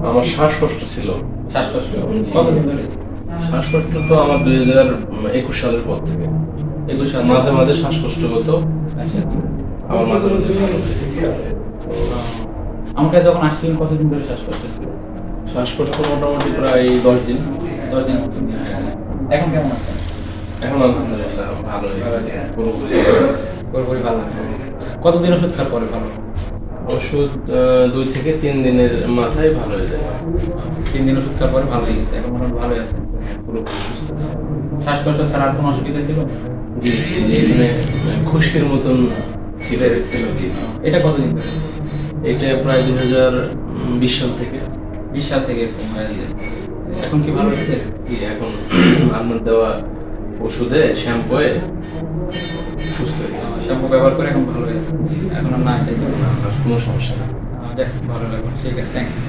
আমার শ্বাসকষ্ট ছিল। শ্বাসকষ্ট কতদিন ধরে? শ্বাসকষ্ট তো আমার 2021 সালের পর থেকে। 21 সাল মাঝে মাঝে শ্বাসকষ্ট হতো, আচ্ছা। আবার মাঝে মাঝে ভালো হয়ে যেত। আমার কাছে যখন আসছিলেন কতদিন ধরে শ্বাসকষ্ট ছিল? শ্বাসকষ্ট মোটামুটি প্রায় 10 দিন। 10 দিনের মতো নিয়ে আসছেন। এখন কেমন আছেন? এখন আলহামদুলিল্লাহ ভালো হয়ে গেছে, পুরোপুরি ভালো হয়ে গেছে। পুরোপুরি ভালো। কতদিন ওষুধ খাওয়ার পরে ভালো? ওষুধ 2 থেকে 3 দিনের মাথায় ভালো হয়ে যায়। 3 দিন ওষুধ খাওয়ার পরে ভালো হয়ে গেছে, এখন মোটামুটি ভালোই আছে। হ্যাঁ, পুরোপুরি সুস্থ আছে। শ্বাসকষ্ট ছাড়া আর কোনো অসুবিধা ছিল? জি জি জি, এখানে খুশকির মতন ছিল। জি। এটা কতদিন ধরে? এটা প্রায় 2020 সাল থেকে। 20 সাল থেকে এরকম হয়ে আছে। এখন কি ভালো হচ্ছে? জি, এখন আপনার দেওয়া ওষুধে শ্যাম্পুয়ে সুস্থ হয়ে গেছে। শ্যাম্পু ব্যবহার করে এখন ভালো হয়ে গেছে। এখন আর না, তাই তো? আর কোনো সমস্যা নেই। দেখ ভালো লাগলো, ঠিক আছে, থ্যাংক ইউ।